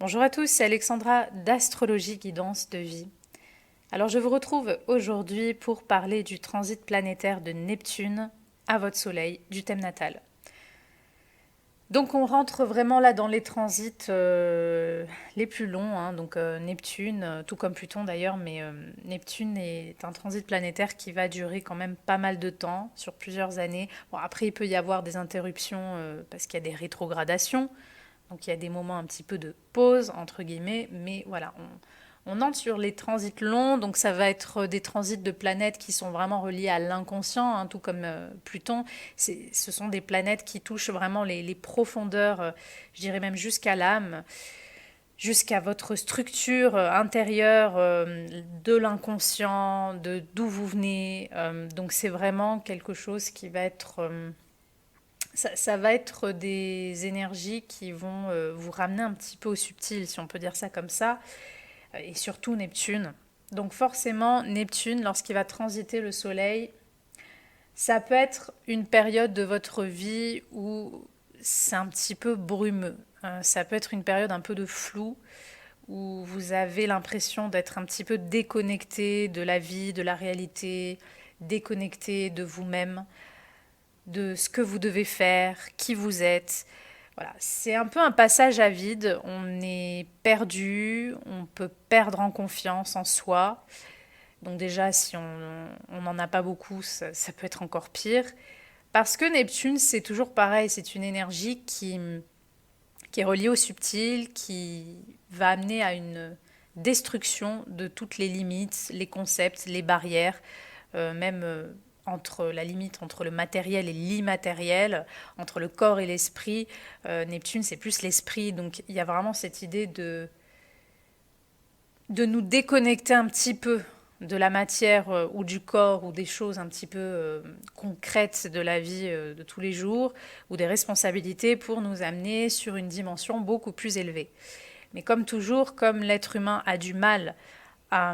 Bonjour à tous, c'est Alexandra d'Astrologie Guidance de Vie. Alors je vous retrouve aujourd'hui pour parler du transit planétaire de Neptune à votre Soleil, du thème natal. Donc on rentre vraiment là dans les transits les plus longs, hein. Donc Neptune, tout comme Pluton d'ailleurs, mais Neptune est un transit planétaire qui va durer quand même pas mal de temps, sur plusieurs années. Bon, après il peut y avoir des interruptions parce qu'il y a des rétrogradations, donc il y a des moments un petit peu de pause, entre guillemets, mais voilà, on entre sur les transits longs, donc ça va être des transits de planètes qui sont vraiment reliés à l'inconscient, hein, tout comme Pluton. Ce sont des planètes qui touchent vraiment les profondeurs, je dirais même jusqu'à l'âme, jusqu'à votre structure intérieure de l'inconscient, de d'où vous venez. Donc c'est vraiment quelque chose qui va être ça va être des énergies qui vont vous ramener un petit peu au subtil, si on peut dire ça comme ça, et surtout Neptune. Donc forcément, Neptune, lorsqu'il va transiter le Soleil, ça peut être une période de votre vie où c'est un petit peu brumeux. Ça peut être une période un peu de flou, où vous avez l'impression d'être un petit peu déconnecté de la vie, de la réalité, déconnecté de vous-même, de ce que vous devez faire, qui vous êtes. Voilà, c'est un peu un passage à vide. On est perdu, on peut perdre en confiance en soi. Donc déjà, si on n'en a pas beaucoup, ça peut être encore pire. Parce que Neptune, c'est toujours pareil, c'est une énergie qui est reliée au subtil, qui va amener à une destruction de toutes les limites, les concepts, les barrières, même entre la limite entre le matériel et l'immatériel, entre le corps et l'esprit. Neptune, c'est plus l'esprit, donc il y a vraiment cette idée de nous déconnecter un petit peu de la matière ou du corps ou des choses un petit peu concrètes de la vie de tous les jours ou des responsabilités pour nous amener sur une dimension beaucoup plus élevée. Mais comme toujours, comme l'être humain a du mal à,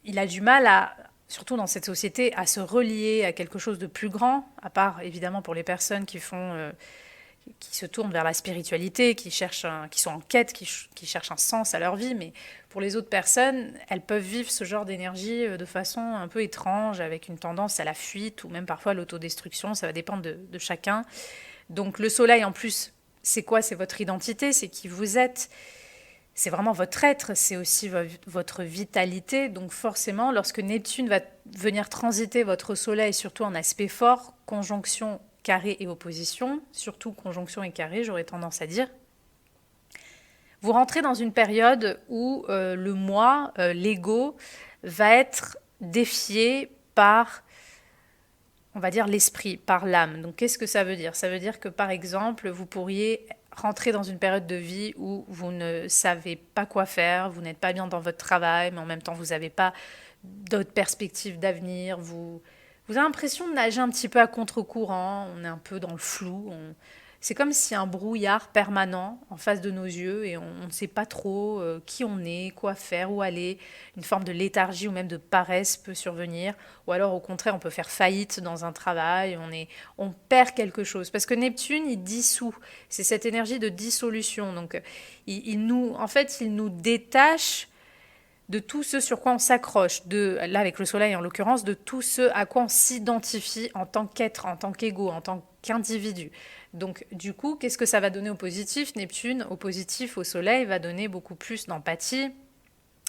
il a du mal à, surtout dans cette société, à se relier à quelque chose de plus grand, à part évidemment pour les personnes qui se tournent vers la spiritualité, qui sont en quête, qui cherchent un sens à leur vie, mais pour les autres personnes, elles peuvent vivre ce genre d'énergie de façon un peu étrange, avec une tendance à la fuite ou même parfois à l'autodestruction, ça va dépendre de chacun. Donc le soleil en plus, c'est quoi? C'est votre identité, c'est qui vous êtes, c'est vraiment votre être, c'est aussi votre vitalité. Donc forcément, lorsque Neptune va venir transiter votre Soleil, surtout en aspect fort, conjonction, carré et opposition, surtout conjonction et carré, j'aurais tendance à dire, vous rentrez dans une période où le moi, l'ego, va être défié par, on va dire, l'esprit, par l'âme. Donc qu'est-ce que ça veut dire? Ça veut dire que par exemple, vous pourriez rentrer dans une période de vie où vous ne savez pas quoi faire, vous n'êtes pas bien dans votre travail, mais en même temps vous n'avez pas d'autres perspectives d'avenir, vous avez l'impression de nager un petit peu à contre-courant, on est un peu dans le flou, c'est comme si un brouillard permanent en face de nos yeux et on ne sait pas trop qui on est, quoi faire, où aller. Une forme de léthargie ou même de paresse peut survenir. Ou alors au contraire, on peut faire faillite dans un travail, on perd quelque chose. Parce que Neptune, il dissout. C'est cette énergie de dissolution. Donc en fait, il nous détache de tout ce sur quoi on s'accroche, là avec le soleil en l'occurrence, de tout ce à quoi on s'identifie en tant qu'être, en tant qu'ego, en tant qu'individu. Donc du coup, qu'est-ce que ça va donner au positif? Neptune, au positif, au soleil, va donner beaucoup plus d'empathie,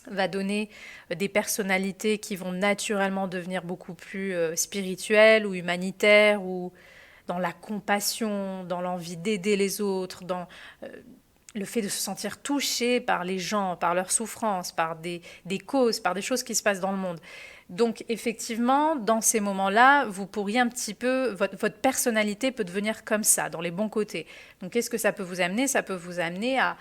va donner des personnalités qui vont naturellement devenir beaucoup plus spirituelles ou humanitaires ou dans la compassion, dans l'envie d'aider les autres, dans le fait de se sentir touché par les gens, par leurs souffrances, par des causes, par des choses qui se passent dans le monde. Donc effectivement, dans ces moments-là, vous pourriez un petit peu, votre personnalité peut devenir comme ça, dans les bons côtés. Donc qu'est-ce que ça peut vous amener? Ça peut vous amener à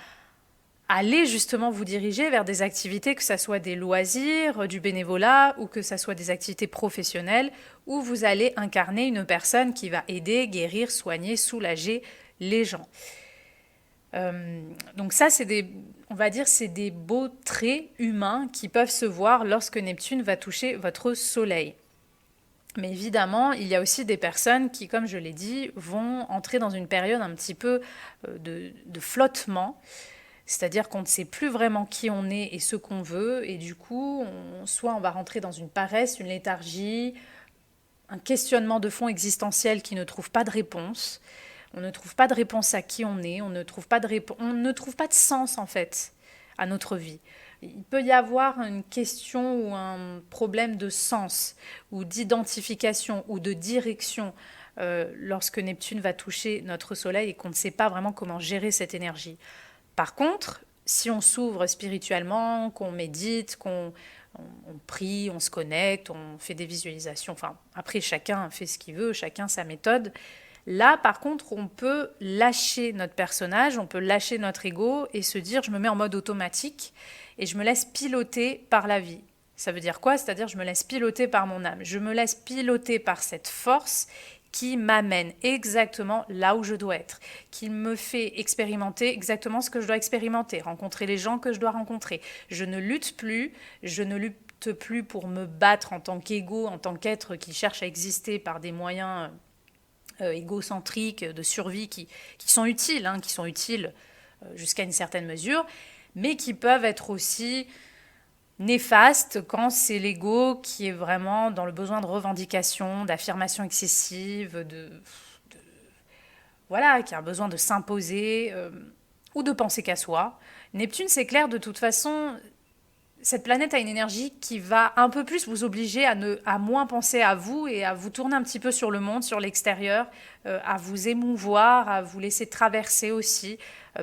aller justement vous diriger vers des activités, que ce soit des loisirs, du bénévolat, ou que ce soit des activités professionnelles, où vous allez incarner une personne qui va aider, guérir, soigner, soulager les gens. Donc ça, on va dire, c'est des beaux traits humains qui peuvent se voir lorsque Neptune va toucher votre Soleil. Mais évidemment, il y a aussi des personnes qui, comme je l'ai dit, vont entrer dans une période un petit peu de flottement. C'est-à-dire qu'on ne sait plus vraiment qui on est et ce qu'on veut, et du coup, soit on va rentrer dans une paresse, une léthargie, un questionnement de fond existentiel qui ne trouve pas de réponse. On ne trouve pas de réponse à qui on est, on ne trouve pas de sens en fait à notre vie. Il peut y avoir une question ou un problème de sens ou d'identification ou de direction lorsque Neptune va toucher notre Soleil et qu'on ne sait pas vraiment comment gérer cette énergie. Par contre, si on s'ouvre spirituellement, qu'on médite, qu'on prie, on se connecte, on fait des visualisations, enfin après chacun fait ce qu'il veut, chacun sa méthode. Là, par contre, on peut lâcher notre personnage, on peut lâcher notre ego et se dire je me mets en mode automatique et je me laisse piloter par la vie. Ça veut dire quoi? C'est-à-dire je me laisse piloter par mon âme, je me laisse piloter par cette force qui m'amène exactement là où je dois être, qui me fait expérimenter exactement ce que je dois expérimenter, rencontrer les gens que je dois rencontrer. Je ne lutte plus, je ne lutte plus pour me battre en tant qu'ego, en tant qu'être qui cherche à exister par des moyens égocentriques de survie qui sont utiles, jusqu'à une certaine mesure, mais qui peuvent être aussi néfastes quand c'est l'ego qui est vraiment dans le besoin de revendication, d'affirmation excessive, voilà, qui a besoin de s'imposer ou de penser qu'à soi. Neptune, c'est clair, de toute façon, cette planète a une énergie qui va un peu plus vous obliger à moins penser à vous et à vous tourner un petit peu sur le monde, sur l'extérieur, à vous émouvoir, à vous laisser traverser aussi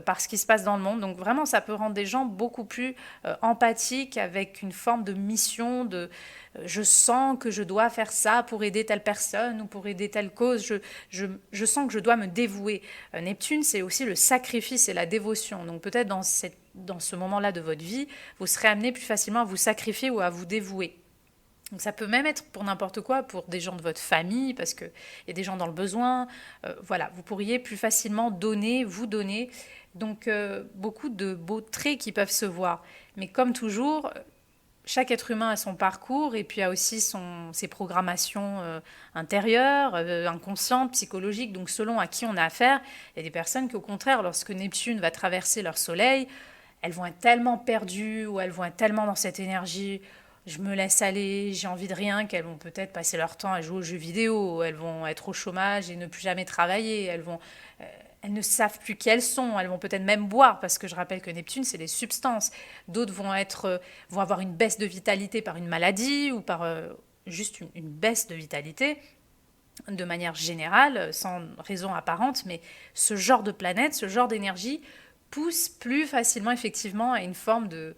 par ce qui se passe dans le monde. Donc vraiment, ça peut rendre des gens beaucoup plus empathiques, avec une forme de mission, je sens que je dois faire ça pour aider telle personne ou pour aider telle cause, je sens que je dois me dévouer. Neptune, c'est aussi le sacrifice et la dévotion. Donc peut-être dans ce moment-là de votre vie, vous serez amené plus facilement à vous sacrifier ou à vous dévouer. Donc ça peut même être pour n'importe quoi, pour des gens de votre famille, parce qu'il y a des gens dans le besoin. Voilà, vous pourriez plus facilement donner, vous donner. Donc beaucoup de beaux traits qui peuvent se voir. Mais comme toujours, chaque être humain a son parcours et puis a aussi ses programmations intérieures, inconscientes, psychologiques. Donc selon à qui on a affaire, il y a des personnes qui au contraire, lorsque Neptune va traverser leur soleil, elles vont être tellement perdues ou elles vont être tellement dans cette énergie, je me laisse aller, j'ai envie de rien, qu'elles vont peut-être passer leur temps à jouer aux jeux vidéo, elles vont être au chomage et ne plus jamais travailler, elles ne savent plus qui elles sont, elles vont peut-être même boire, parce que je rappelle que Neptune, c'est des substances. D'autres vont avoir une baisse de vitalité par une maladie ou par juste une baisse de vitalité, de manière générale, sans raison apparente, mais ce genre de planète, ce genre d'énergie pousse plus facilement effectivement à une forme de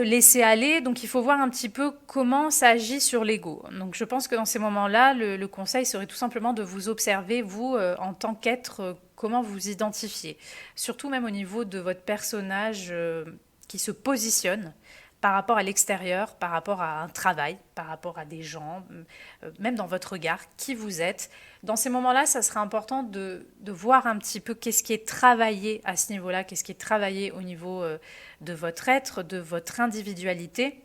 laisser aller. Donc il faut voir un petit peu comment ça agit sur l'ego. Donc je pense que dans ces moments-là, le conseil serait tout simplement de vous observer, vous, en tant qu'être, comment vous identifiez. Surtout même au niveau de votre personnage qui se positionne par rapport à l'extérieur, par rapport à un travail, par rapport à des gens, même dans votre regard, qui vous êtes. Dans ces moments-là, ça sera important de voir un petit peu qu'est-ce qui est travaillé à ce niveau-là, qu'est-ce qui est travaillé au niveau de votre être, de votre individualité.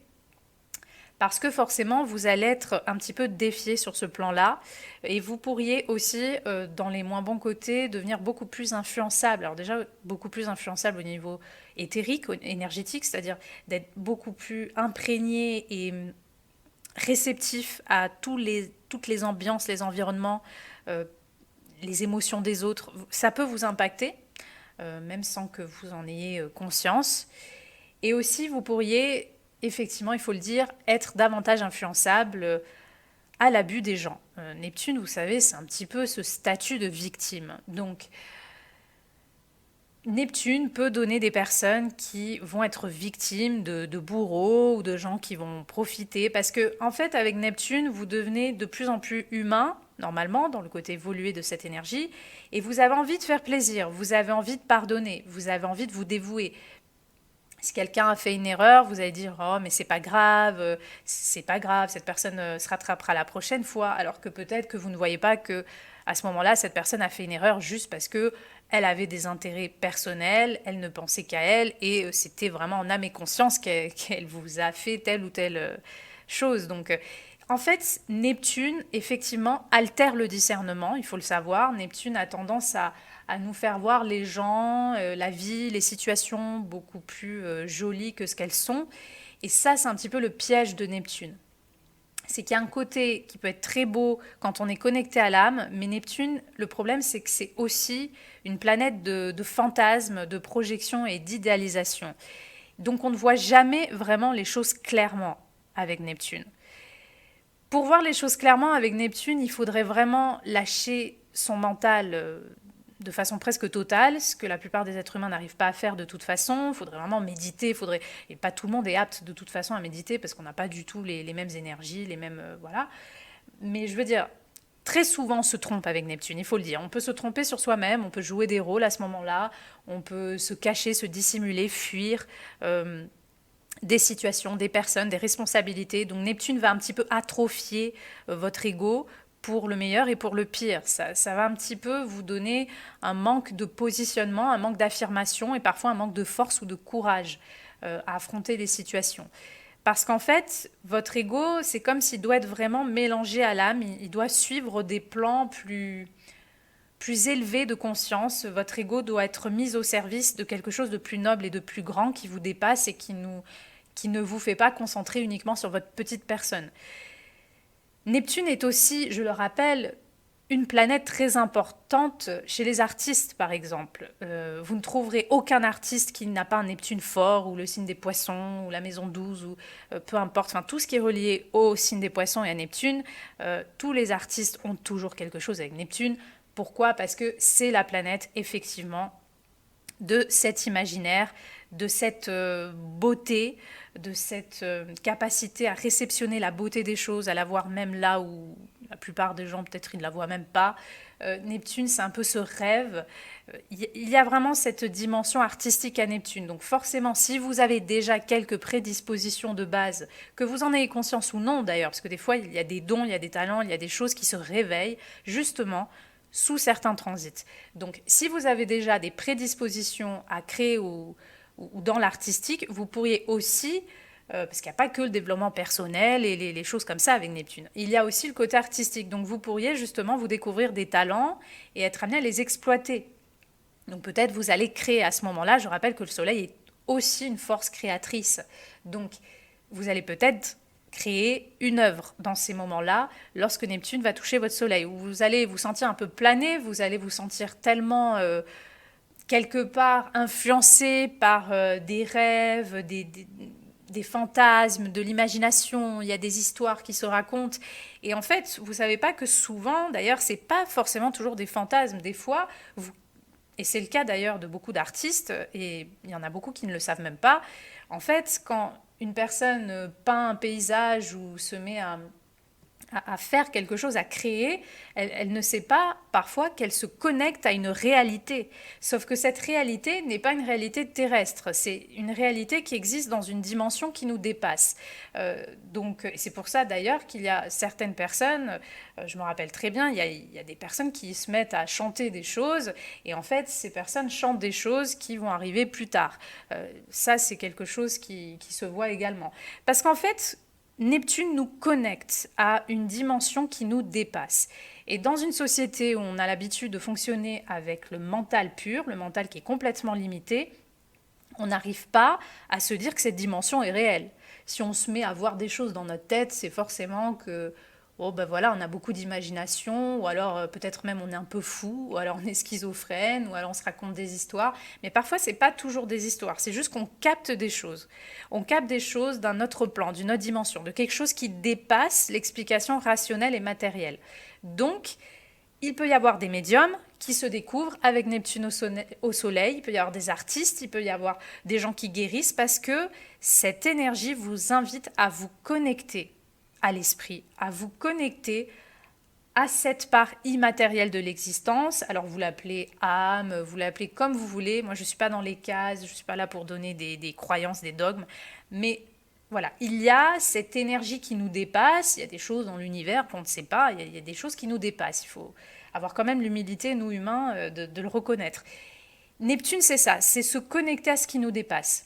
Parce que forcément, vous allez être un petit peu défié sur ce plan-là. Et vous pourriez aussi, dans les moins bons côtés, devenir beaucoup plus influençable. Alors déjà, beaucoup plus influençable au niveau éthérique, énergétique, c'est-à-dire d'être beaucoup plus imprégné et réceptif à toutes les ambiances, les environnements, les émotions des autres. Ça peut vous impacter, même sans que vous en ayez conscience. Et aussi, vous pourriez, effectivement, il faut le dire, être davantage influençable à l'abus des gens. Neptune, vous savez, c'est un petit peu ce statut de victime. Donc, Neptune peut donner des personnes qui vont être victimes de bourreaux ou de gens qui vont profiter. Parce que, en fait, avec Neptune, vous devenez de plus en plus humain, normalement, dans le côté évolué de cette énergie, et vous avez envie de faire plaisir, vous avez envie de pardonner, vous avez envie de vous dévouer. Si quelqu'un a fait une erreur, vous allez dire oh mais c'est pas grave, cette personne se rattrapera la prochaine fois, alors que peut-être que vous ne voyez pas que à ce moment-là cette personne a fait une erreur juste parce que elle avait des intérêts personnels, elle ne pensait qu'à elle et c'était vraiment en âme et conscience qu'elle vous a fait telle ou telle chose. Donc En fait, Neptune, effectivement, altère le discernement, il faut le savoir. Neptune a tendance à nous faire voir les gens, la vie, les situations beaucoup plus jolies que ce qu'elles sont. Et ça, c'est un petit peu le piège de Neptune. C'est qu'il y a un côté qui peut être très beau quand on est connecté à l'âme, mais Neptune, le problème, c'est que c'est aussi une planète de fantasmes, de projections et d'idéalisation. Donc on ne voit jamais vraiment les choses clairement avec Neptune. Pour voir les choses clairement avec Neptune, il faudrait vraiment lâcher son mental de façon presque totale, ce que la plupart des êtres humains n'arrivent pas à faire de toute façon. Il faudrait vraiment méditer, et pas tout le monde est apte de toute façon à méditer parce qu'on n'a pas du tout les mêmes énergies, les mêmes... voilà. Mais je veux dire, très souvent on se trompe avec Neptune, il faut le dire. On peut se tromper sur soi-même, on peut jouer des rôles à ce moment-là, on peut se cacher, se dissimuler, fuir... des situations, des personnes, des responsabilités. Donc Neptune va un petit peu atrophier votre ego pour le meilleur et pour le pire. Ça va un petit peu vous donner un manque de positionnement, un manque d'affirmation et parfois un manque de force ou de courage à affronter les situations. Parce qu'en fait, votre ego, c'est comme s'il doit être vraiment mélangé à l'âme, il doit suivre des plans plus élevés de conscience. Votre ego doit être mis au service de quelque chose de plus noble et de plus grand qui vous dépasse et qui ne vous fait pas concentrer uniquement sur votre petite personne. Neptune est aussi, je le rappelle, une planète très importante chez les artistes, par exemple. Vous ne trouverez aucun artiste qui n'a pas un Neptune fort, ou le signe des poissons, ou la maison 12, ou peu importe, enfin tout ce qui est relié au signe des poissons et à Neptune, tous les artistes ont toujours quelque chose avec Neptune. Pourquoi ? Parce que c'est la planète, effectivement, de cet imaginaire, de cette beauté, de cette capacité à réceptionner la beauté des choses, à la voir même là où la plupart des gens peut-être ils ne la voient même pas. Neptune, c'est un peu ce rêve. Il y a vraiment cette dimension artistique à Neptune. Donc forcément, si vous avez déjà quelques prédispositions de base, que vous en ayez conscience ou non d'ailleurs, parce que des fois il y a des dons, il y a des talents, il y a des choses qui se réveillent justement sous certains transits. Donc si vous avez déjà des prédispositions à créer ou dans l'artistique, vous pourriez aussi, parce qu'il n'y a pas que le développement personnel et les choses comme ça avec Neptune, il y a aussi le côté artistique. Donc vous pourriez justement vous découvrir des talents et être amené à les exploiter. Donc peut-être vous allez créer à ce moment-là, je rappelle que le soleil est aussi une force créatrice. Donc vous allez peut-être créer une œuvre dans ces moments-là, lorsque Neptune va toucher votre soleil, où vous allez vous sentir un peu plané, vous allez vous sentir tellement quelque part influencé par des rêves, des fantasmes, de l'imagination, il y a des histoires qui se racontent. Et en fait, vous savez pas que souvent, d'ailleurs, c'est pas forcément toujours des fantasmes. Des fois, et c'est le cas d'ailleurs de beaucoup d'artistes, et il y en a beaucoup qui ne le savent même pas, en fait, quand une personne peint un paysage ou se met à faire quelque chose, à créer, elle ne sait pas parfois qu'elle se connecte à une réalité. Sauf que cette réalité n'est pas une réalité terrestre, c'est une réalité qui existe dans une dimension qui nous dépasse. Donc c'est pour ça d'ailleurs qu'il y a certaines personnes, je me rappelle très bien, il y a des personnes qui se mettent à chanter des choses, et en fait ces personnes chantent des choses qui vont arriver plus tard. Ça c'est quelque chose qui se voit également. Parce qu'en fait, Neptune nous connecte à une dimension qui nous dépasse. Et dans une société où on a l'habitude de fonctionner avec le mental pur, le mental qui est complètement limité, on n'arrive pas à se dire que cette dimension est réelle. Si on se met à voir des choses dans notre tête, c'est forcément que oh ben voilà, on a beaucoup d'imagination, ou alors peut-être même on est un peu fou, ou alors on est schizophrène, ou alors on se raconte des histoires. Mais parfois, c'est pas toujours des histoires, c'est juste qu'on capte des choses. On capte des choses d'un autre plan, d'une autre dimension, de quelque chose qui dépasse l'explication rationnelle et matérielle. Donc, il peut y avoir des médiums qui se découvrent avec Neptune au soleil, il peut y avoir des artistes, il peut y avoir des gens qui guérissent, parce que cette énergie vous invite à vous connecter à l'esprit, à vous connecter à cette part immatérielle de l'existence. Alors vous l'appelez âme, vous l'appelez comme vous voulez. Moi je ne suis pas dans les cases, je ne suis pas là pour donner des croyances, des dogmes. Mais voilà, il y a cette énergie qui nous dépasse, il y a des choses dans l'univers qu'on ne sait pas, il y a des choses qui nous dépassent. Il faut avoir quand même l'humilité, nous humains, de le reconnaître. Neptune c'est ça, c'est se connecter à ce qui nous dépasse.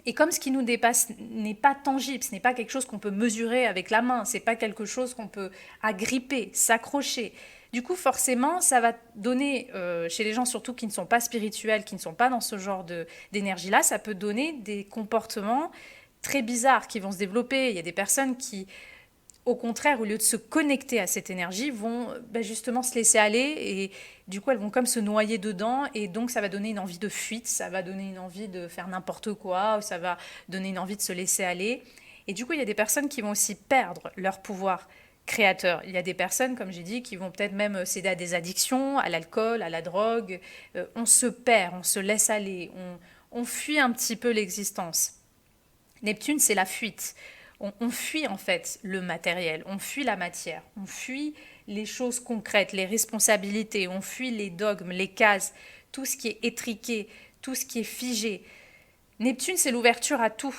Et comme ce qui nous dépasse n'est pas tangible, ce n'est pas quelque chose qu'on peut mesurer avec la main, c'est pas quelque chose qu'on peut agripper, s'accrocher. Du coup, forcément, ça va donner, chez les gens surtout qui ne sont pas spirituels, qui ne sont pas dans ce genre d'énergie-là, ça peut donner des comportements très bizarres qui vont se développer. Il y a des personnes qui, au contraire, au lieu de se connecter à cette énergie, vont justement se laisser aller et du coup elles vont comme se noyer dedans et donc ça va donner une envie de fuite, ça va donner une envie de faire n'importe quoi, ou ça va donner une envie de se laisser aller. Et du coup il y a des personnes qui vont aussi perdre leur pouvoir créateur. Il y a des personnes, comme j'ai dit, qui vont peut-être même céder à des addictions, à l'alcool, à la drogue. On se perd, on se laisse aller, on fuit un petit peu l'existence. Neptune, c'est la fuite. On fuit en fait le matériel, on fuit la matière, on fuit les choses concrètes, les responsabilités, on fuit les dogmes, les cases, tout ce qui est étriqué, tout ce qui est figé. Neptune, c'est l'ouverture à tout.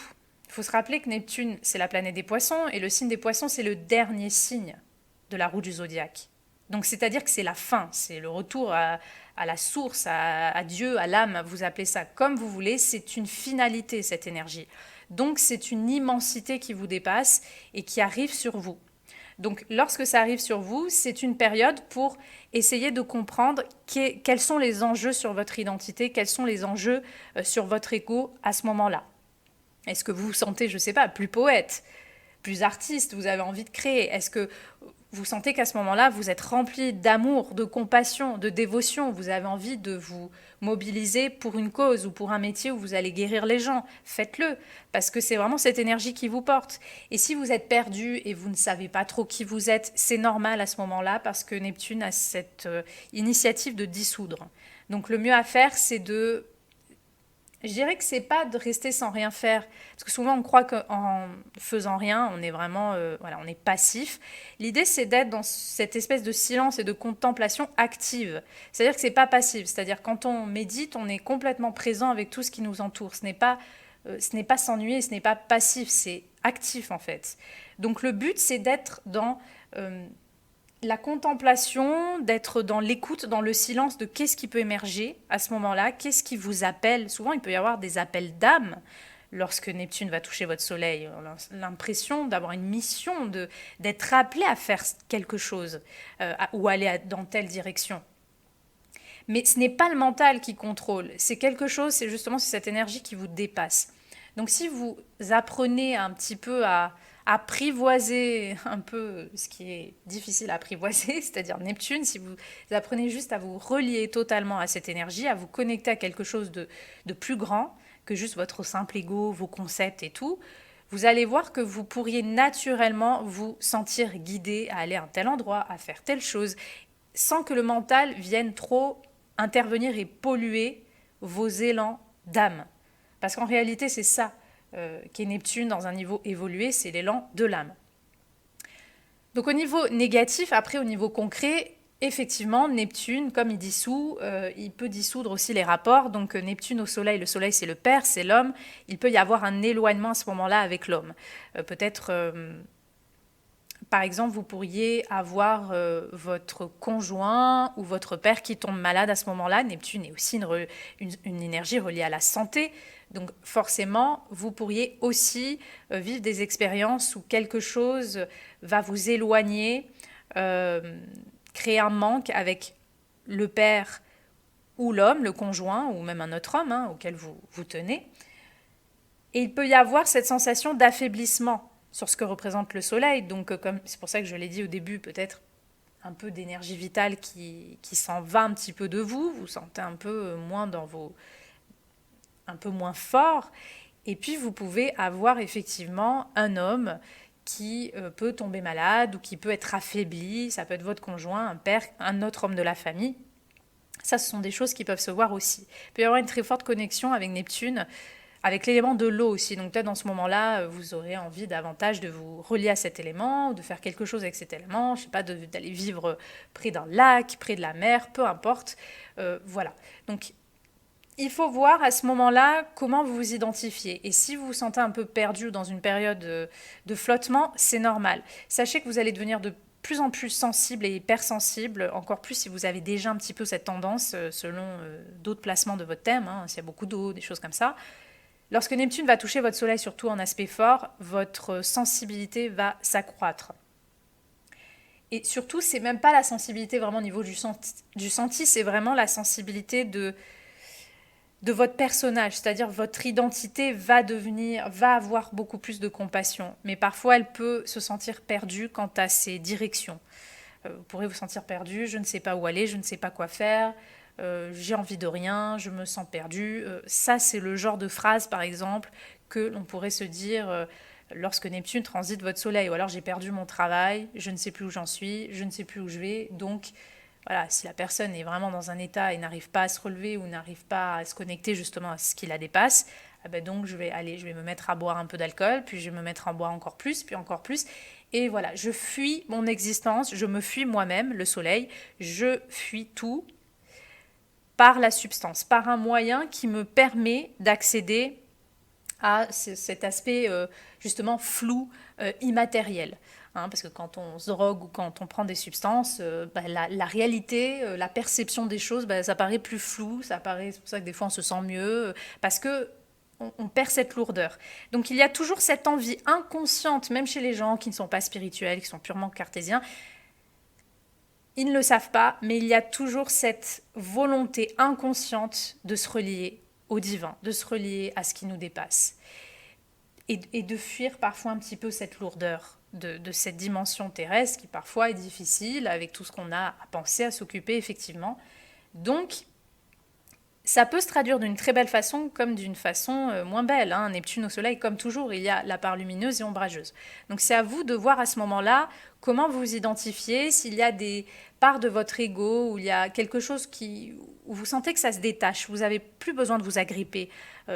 Il faut se rappeler que Neptune, c'est la planète des poissons, et le signe des poissons, c'est le dernier signe de la roue du zodiaque. Donc c'est-à-dire que c'est la fin, c'est le retour à la source, à Dieu, à l'âme, vous appelez ça comme vous voulez, c'est une finalité cette énergie. Donc c'est une immensité qui vous dépasse et qui arrive sur vous. Donc lorsque ça arrive sur vous, c'est une période pour essayer de comprendre quels sont les enjeux sur votre identité, quels sont les enjeux sur votre ego à ce moment-là. Est-ce que vous vous sentez, je ne sais pas, plus poète, plus artiste, vous avez envie de créer? Est-ce que vous sentez qu'à ce moment-là, vous êtes rempli d'amour, de compassion, de dévotion, vous avez envie de vous mobiliser pour une cause ou pour un métier où vous allez guérir les gens? Faites-le, parce que c'est vraiment cette énergie qui vous porte. Et si vous êtes perdu et vous ne savez pas trop qui vous êtes, c'est normal à ce moment-là, parce que Neptune a cette initiative de dissoudre. Donc le mieux à faire, c'est de... Je dirais que c'est pas de rester sans rien faire, parce que souvent on croit qu'en faisant rien, on est vraiment, voilà, on est passif. L'idée c'est d'être dans cette espèce de silence et de contemplation active. C'est-à-dire que c'est pas passif. C'est-à-dire quand on médite, on est complètement présent avec tout ce qui nous entoure. Ce n'est pas s'ennuyer, ce n'est pas passif, c'est actif en fait. Donc le but c'est d'être dans la contemplation, d'être dans l'écoute, dans le silence de qu'est-ce qui peut émerger à ce moment-là, qu'est-ce qui vous appelle. Souvent, il peut y avoir des appels d'âme lorsque Neptune va toucher votre soleil. On a l'impression d'avoir une mission, d'être appelé à faire quelque chose ou aller dans telle direction. Mais ce n'est pas le mental qui contrôle, c'est quelque chose, c'est justement cette énergie qui vous dépasse. Donc si vous apprenez un petit peu à apprivoiser un peu ce qui est difficile à apprivoiser, c'est-à-dire Neptune, si vous apprenez juste à vous relier totalement à cette énergie, à vous connecter à quelque chose de plus grand que juste votre simple ego, vos concepts et tout, vous allez voir que vous pourriez naturellement vous sentir guidé à aller à un tel endroit, à faire telle chose, sans que le mental vienne trop intervenir et polluer vos élans d'âme. Parce qu'en réalité, c'est ça qu'est Neptune dans un niveau évolué, c'est l'élan de l'âme. Donc au niveau négatif, après au niveau concret, effectivement, Neptune, comme il dissout, il peut dissoudre aussi les rapports. Donc Neptune au Soleil, le Soleil c'est le Père, c'est l'homme. Il peut y avoir un éloignement à ce moment-là avec l'homme. Peut-être... par exemple, vous pourriez avoir votre conjoint ou votre père qui tombe malade à ce moment-là. Neptune est aussi une énergie reliée à la santé. Donc forcément, vous pourriez aussi vivre des expériences où quelque chose va vous éloigner, créer un manque avec le père ou l'homme, le conjoint, ou même un autre homme auquel vous tenez. Et il peut y avoir cette sensation d'affaiblissement sur ce que représente le soleil. Donc, c'est pour ça que je l'ai dit au début, peut-être un peu d'énergie vitale qui s'en va un petit peu de vous. Vous sentez un peu moins un peu moins fort. Et puis, vous pouvez avoir effectivement un homme qui peut tomber malade ou qui peut être affaibli. Ça peut être votre conjoint, un père, un autre homme de la famille. Ça, ce sont des choses qui peuvent se voir aussi. Il peut y avoir une très forte connexion avec Neptune, avec l'élément de l'eau aussi. Donc peut-être dans ce moment-là, vous aurez envie davantage de vous relier à cet élément, de faire quelque chose avec cet élément, je ne sais pas, d'aller vivre près d'un lac, près de la mer, peu importe. Voilà. Donc il faut voir à ce moment-là comment vous vous identifiez. Et si vous vous sentez un peu perdu dans une période de flottement, c'est normal. Sachez que vous allez devenir de plus en plus sensible et hypersensible, encore plus si vous avez déjà un petit peu cette tendance selon d'autres placements de votre thème, s'il y a beaucoup d'eau, des choses comme ça. Lorsque Neptune va toucher votre soleil, surtout en aspect fort, votre sensibilité va s'accroître. Et surtout, c'est même pas la sensibilité vraiment au niveau du senti, c'est vraiment la sensibilité de votre personnage, c'est-à-dire votre identité va avoir beaucoup plus de compassion. Mais parfois, elle peut se sentir perdue quant à ses directions. Vous pourrez vous sentir perdu, je ne sais pas où aller, je ne sais pas quoi faire, j'ai envie de rien, je me sens perdu. Ça, c'est le genre de phrase, par exemple, que l'on pourrait se dire lorsque Neptune transite votre soleil. Ou alors, j'ai perdu mon travail, je ne sais plus où j'en suis, je ne sais plus où je vais. Donc, voilà, si la personne est vraiment dans un état et n'arrive pas à se relever ou n'arrive pas à se connecter justement à ce qui la dépasse, ah ben donc je vais me mettre à boire un peu d'alcool, puis je vais me mettre à boire encore plus, puis encore plus. Et voilà, je fuis mon existence, je me fuis moi-même, le soleil, je fuis tout par la substance, par un moyen qui me permet d'accéder à cet aspect justement flou, immatériel. Hein, parce que quand on se drogue ou quand on prend des substances, la réalité, la perception des choses, ça paraît plus flou, c'est pour ça que des fois on se sent mieux, parce que on perd cette lourdeur. Donc il y a toujours cette envie inconsciente, même chez les gens qui ne sont pas spirituels, qui sont purement cartésiens, ils ne le savent pas, mais il y a toujours cette volonté inconsciente de se relier au divin, de se relier à ce qui nous dépasse. Et de fuir parfois un petit peu cette lourdeur de cette dimension terrestre qui parfois est difficile avec tout ce qu'on a à penser, à s'occuper effectivement. Donc, ça peut se traduire d'une très belle façon comme d'une façon moins belle. Hein. Neptune au soleil, comme toujours, il y a la part lumineuse et ombrageuse. Donc c'est à vous de voir à ce moment-là comment vous identifiez, s'il y a des parts de votre ego, où il y a quelque chose où vous sentez que ça se détache, vous n'avez plus besoin de vous agripper.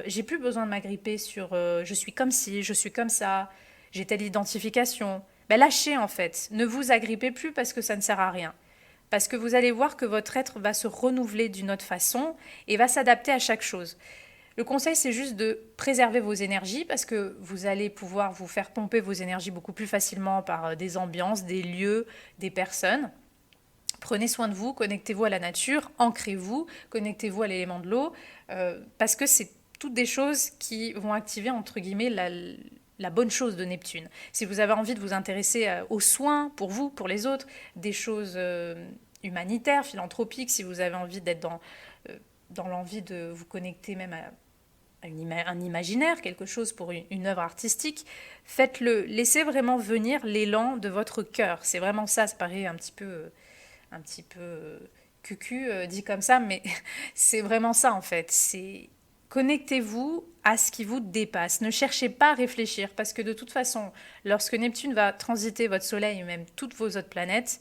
J'ai plus besoin de m'agripper sur je suis comme ci, je suis comme ça, j'ai telle identification. Ben, lâchez en fait, ne vous agrippez plus parce que ça ne sert à rien. Parce que vous allez voir que votre être va se renouveler d'une autre façon et va s'adapter à chaque chose. Le conseil, c'est juste de préserver vos énergies parce que vous allez pouvoir vous faire pomper vos énergies beaucoup plus facilement par des ambiances, des lieux, des personnes. Prenez soin de vous, connectez-vous à la nature, ancrez-vous, connectez-vous à l'élément de l'eau, parce que c'est toutes des choses qui vont activer, entre guillemets, la bonne chose de Neptune. Si vous avez envie de vous intéresser aux soins pour vous, pour les autres, des choses humanitaires, philanthropiques, si vous avez envie d'être dans l'envie de vous connecter même à un imaginaire, quelque chose pour une œuvre artistique, faites-le. Laissez vraiment venir l'élan de votre cœur. C'est vraiment ça, ça paraît un petit peu cucu dit comme ça, mais c'est vraiment ça en fait. C'est connectez-vous à ce qui vous dépasse. Ne cherchez pas à réfléchir parce que de toute façon, lorsque Neptune va transiter votre Soleil et même toutes vos autres planètes,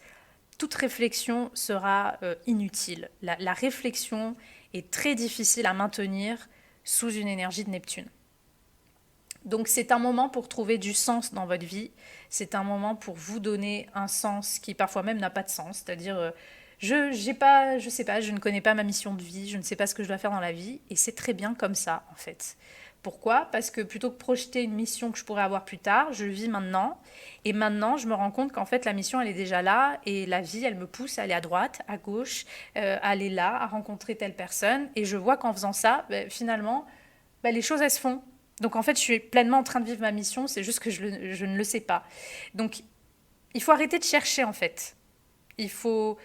toute réflexion sera inutile. La réflexion est très difficile à maintenir sous une énergie de Neptune. Donc c'est un moment pour trouver du sens dans votre vie, c'est un moment pour vous donner un sens qui parfois même n'a pas de sens, c'est-à-dire je sais pas, je ne connais pas ma mission de vie, je ne sais pas ce que je dois faire dans la vie et c'est très bien comme ça en fait. Pourquoi? Parce que plutôt que projeter une mission que je pourrais avoir plus tard, je vis maintenant et maintenant je me rends compte qu'en fait la mission elle est déjà là et la vie elle me pousse à aller à droite, à gauche, à aller là, à rencontrer telle personne et je vois qu'en faisant ça, finalement les choses elles se font. Donc en fait, je suis pleinement en train de vivre ma mission, c'est juste que je ne le sais pas. Donc il faut arrêter de chercher en fait. Il faut,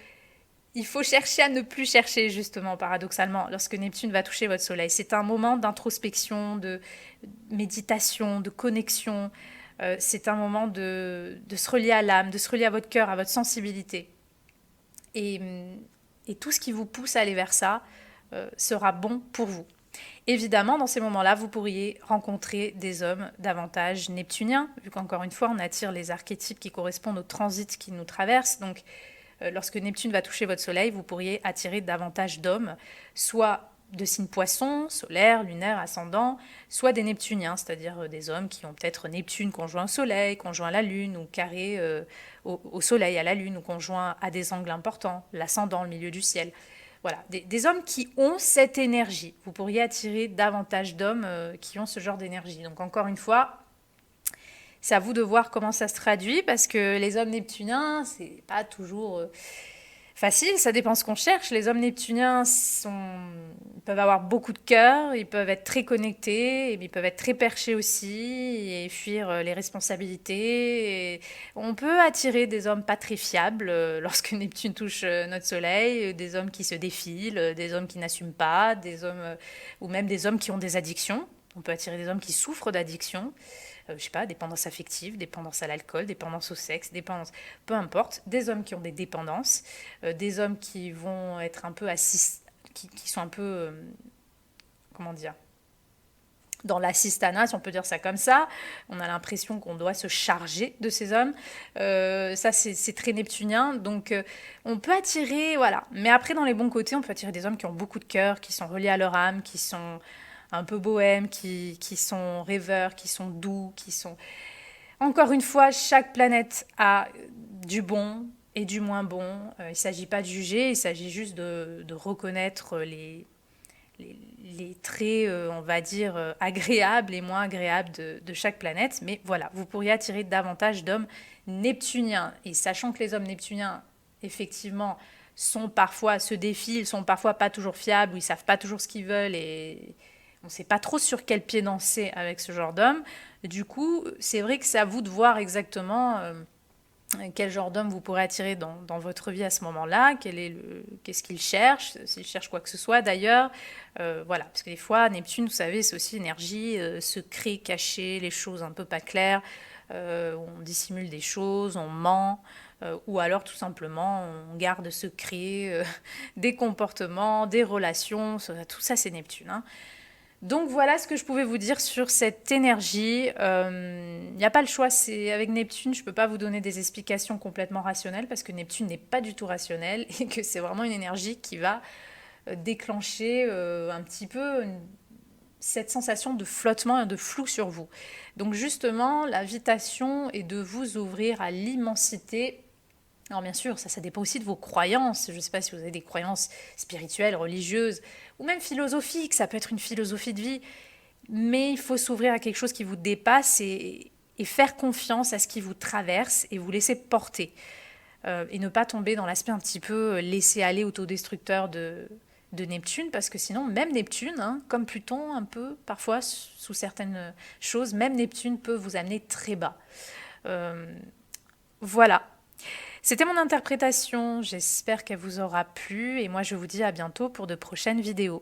il faut chercher à ne plus chercher justement, paradoxalement, lorsque Neptune va toucher votre soleil. C'est un moment d'introspection, de méditation, de connexion. C'est un moment de se relier à l'âme, de se relier à votre cœur, à votre sensibilité. Et, et tout ce qui vous pousse à aller vers ça sera bon pour vous. Évidemment, dans ces moments-là, vous pourriez rencontrer des hommes davantage neptuniens, vu qu'encore une fois, on attire les archétypes qui correspondent au transit qui nous traverse. Donc, lorsque Neptune va toucher votre soleil, vous pourriez attirer davantage d'hommes, soit de signes poissons, solaire, lunaire, ascendant, soit des neptuniens, c'est-à-dire des hommes qui ont peut-être Neptune conjoint au soleil, conjoint à la lune, ou carré au soleil, à la lune, ou conjoint à des angles importants, l'ascendant, le milieu du ciel. Voilà, des hommes qui ont cette énergie. Vous pourriez attirer davantage d'hommes qui ont ce genre d'énergie. Donc encore une fois, c'est à vous de voir comment ça se traduit parce que les hommes neptuniens, c'est pas toujours Facile, ça dépend ce qu'on cherche. Les hommes neptuniens peuvent avoir beaucoup de cœur, ils peuvent être très connectés, mais ils peuvent être très perchés aussi et fuir les responsabilités. Et on peut attirer des hommes pas très fiables lorsque Neptune touche notre Soleil, des hommes qui se défilent, des hommes qui n'assument pas, des hommes ou même des hommes qui ont des addictions. On peut attirer des hommes qui souffrent d'addiction, je sais pas, dépendance affective, dépendance à l'alcool, dépendance au sexe, dépendance, peu importe, des hommes qui ont des dépendances, des hommes qui vont être un peu qui sont un peu, comment dire, dans l'assistanat, si on peut dire ça comme ça. On a l'impression qu'on doit se charger de ces hommes. Ça, c'est très neptunien. Donc, on peut attirer, voilà. Mais après, dans les bons côtés, on peut attirer des hommes qui ont beaucoup de cœur, qui sont reliés à leur âme, qui sont un peu bohèmes, qui sont rêveurs, qui sont doux, qui sont... Encore une fois, chaque planète a du bon et du moins bon. Il ne s'agit pas de juger, il s'agit juste de reconnaître les traits, on va dire, agréables et moins agréables de chaque planète. Mais voilà, vous pourriez attirer davantage d'hommes neptuniens. Et sachant que les hommes neptuniens, effectivement, sont parfois, se défilent, sont parfois pas toujours fiables, ou ils savent pas toujours ce qu'ils veulent, et on ne sait pas trop sur quel pied danser avec ce genre d'homme. Du coup, c'est vrai que c'est à vous de voir exactement quel genre d'homme vous pourrez attirer dans votre vie à ce moment-là, qu'est-ce qu'il cherche, s'il cherche quoi que ce soit d'ailleurs. Voilà, parce que des fois, Neptune, vous savez, c'est aussi énergie secret, cachée, les choses un peu pas claires, on dissimule des choses, on ment, ou alors tout simplement on garde secret des comportements, des relations, tout ça c'est Neptune, hein. Donc voilà ce que je pouvais vous dire sur cette énergie. Il n'y a pas le choix, c'est avec Neptune, je ne peux pas vous donner des explications complètement rationnelles parce que Neptune n'est pas du tout rationnel et que c'est vraiment une énergie qui va déclencher un petit peu cette sensation de flottement et de flou sur vous. Donc justement, l'invitation est de vous ouvrir à l'immensité. Alors bien sûr, ça dépend aussi de vos croyances. Je ne sais pas si vous avez des croyances spirituelles, religieuses, ou même philosophiques. Ça peut être une philosophie de vie. Mais il faut s'ouvrir à quelque chose qui vous dépasse et faire confiance à ce qui vous traverse et vous laisser porter. Et ne pas tomber dans l'aspect un petit peu laisser aller autodestructeur de Neptune, parce que sinon, même Neptune, hein, comme Pluton, un peu, parfois, sous certaines choses, même Neptune peut vous amener très bas. Voilà. C'était mon interprétation, j'espère qu'elle vous aura plu et moi je vous dis à bientôt pour de prochaines vidéos.